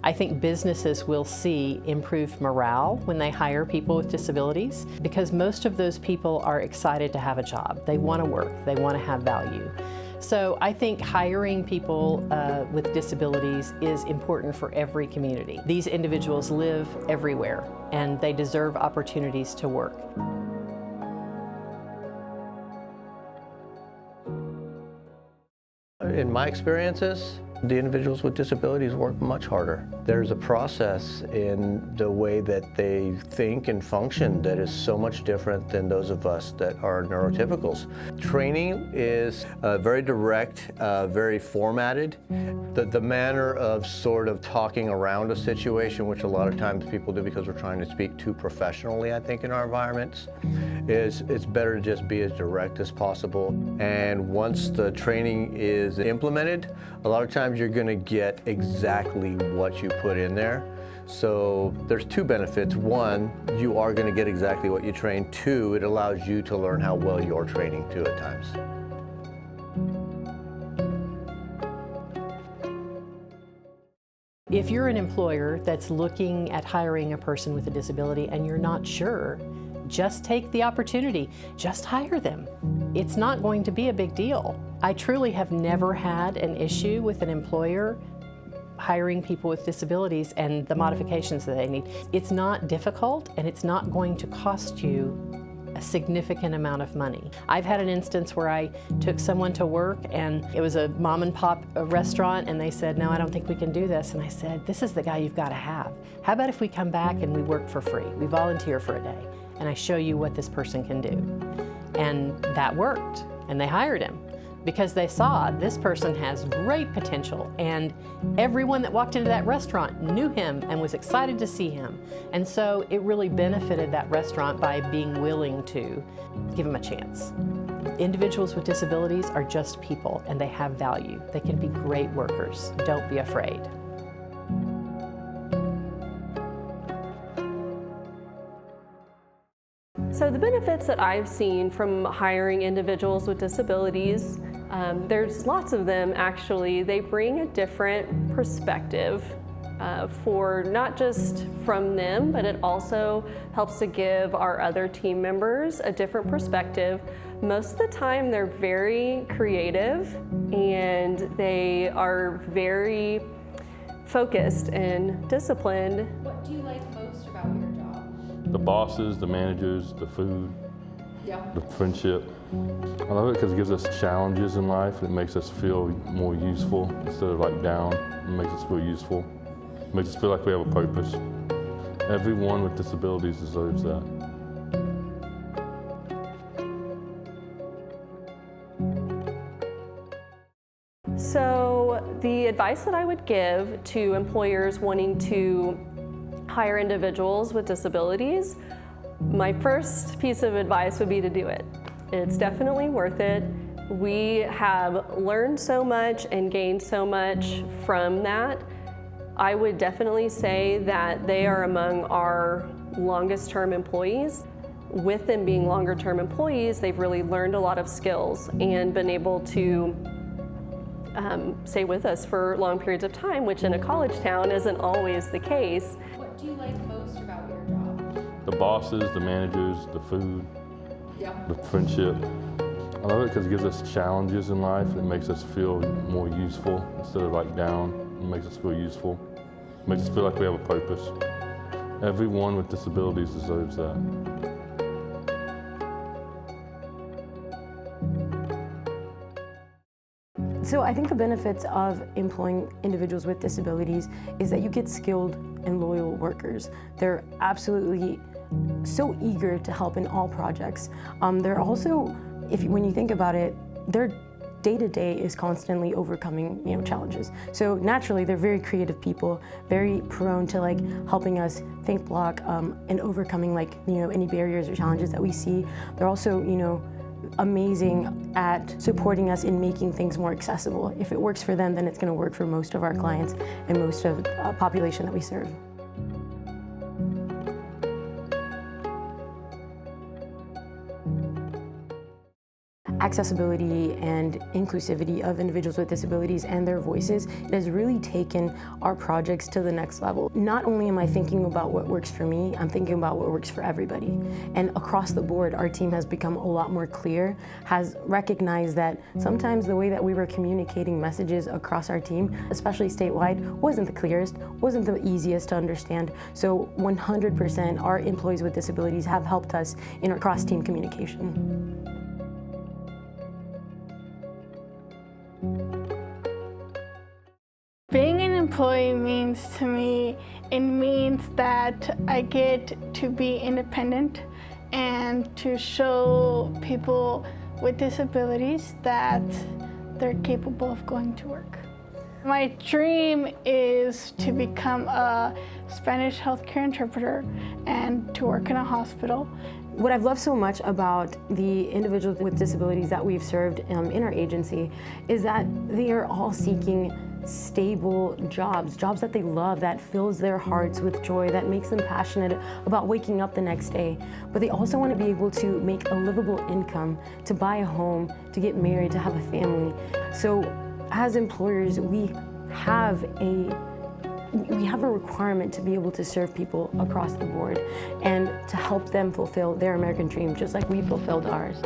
I think businesses will see improved morale when they hire people with disabilities, because most of those people are excited to have a job. They want to work, they want to have value. So I think hiring people with disabilities is important for every community. These individuals live everywhere and they deserve opportunities to work. In my experiences, the individuals with disabilities work much harder. There's a process in the way that they think and function that is so much different than those of us that are neurotypicals. Training is very direct, very formatted. The manner of sort of talking around a situation, which a lot of times people do because we're trying to speak too professionally, I think, in our environments, is it's better to just be as direct as possible. And once the training is implemented, a lot of times you're going to get exactly what you put in there. So there's two benefits. One, you are going to get exactly what you train. Two, it allows you to learn how well you're training too at times. If you're an employer that's looking at hiring a person with a disability and you're not sure, just take the opportunity. Just hire them. It's not going to be a big deal. I truly have never had an issue with an employer hiring people with disabilities and the modifications that they need. It's not difficult and it's not going to cost you a significant amount of money. I've had an instance where I took someone to work and it was a mom and pop restaurant and they said, no, I don't think we can do this. And I said, this is the guy you've got to have. How about if we come back and we work for free? We volunteer for a day and I show you what this person can do. And that worked and they hired him because they saw this person has great potential and everyone that walked into that restaurant knew him and was excited to see him. And so it really benefited that restaurant by being willing to give him a chance. Individuals with disabilities are just people and they have value. They can be great workers. Don't be afraid. So the benefits that I've seen from hiring individuals with disabilities, there's lots of them actually. They bring a different perspective for not just from them, but it also helps to give our other team members a different perspective. Most of the time they're very creative and they are very focused and disciplined. What do you like most about your job? The bosses, the managers, the food, the friendship. I love it because it gives us challenges in life. It makes us feel more useful instead of like down. It makes us feel useful. It makes us feel like we have a purpose. Everyone with disabilities deserves that. So the advice that I would give to employers wanting to hire individuals with disabilities, my first piece of advice would be to do it. It's definitely worth it. We have learned so much and gained so much from that. I would definitely say that they are among our longest term employees. With them being longer term employees, they've really learned a lot of skills and been able to stay with us for long periods of time, which in a college town isn't always the case. What do you like most about your job? The bosses, the managers, the food, the friendship. I love it because it gives us challenges in life. It makes us feel more useful instead of like down. It makes us feel useful. It makes us feel like we have a purpose. Everyone with disabilities deserves that. So I think the benefits of employing individuals with disabilities is that you get skilled and loyal workers. They're absolutely so eager to help in all projects. They're also, when you think about it, their day-to-day is constantly overcoming challenges. So naturally, they're very creative people, very prone to helping us think block and overcoming any barriers or challenges that we see. They're also amazing at supporting us in making things more accessible. If it works for them, then it's going to work for most of our clients and most of the population that we serve. accessibility and inclusivity of individuals with disabilities and their voices, it has really taken our projects to the next level. Not only am I thinking about what works for me, I'm thinking about what works for everybody. And across the board, our team has become a lot more clear, has recognized that sometimes the way that we were communicating messages across our team, especially statewide, wasn't the clearest, wasn't the easiest to understand. So 100% our employees with disabilities have helped us in our cross-team communication. Being an employee means to me, it means that I get to be independent and to show people with disabilities that they're capable of going to work. My dream is to become a Spanish healthcare interpreter and to work in a hospital. What I've loved so much about the individuals with disabilities that we've served in our agency is that they are all seeking stable jobs that they love, that fills their hearts with joy, that makes them passionate about waking up the next day. But they also want to be able to make a livable income, to buy a home, to get married, to have a family. So as employers, we have a requirement to be able to serve people across the board and to help them fulfill their American dream, just like we fulfilled ours.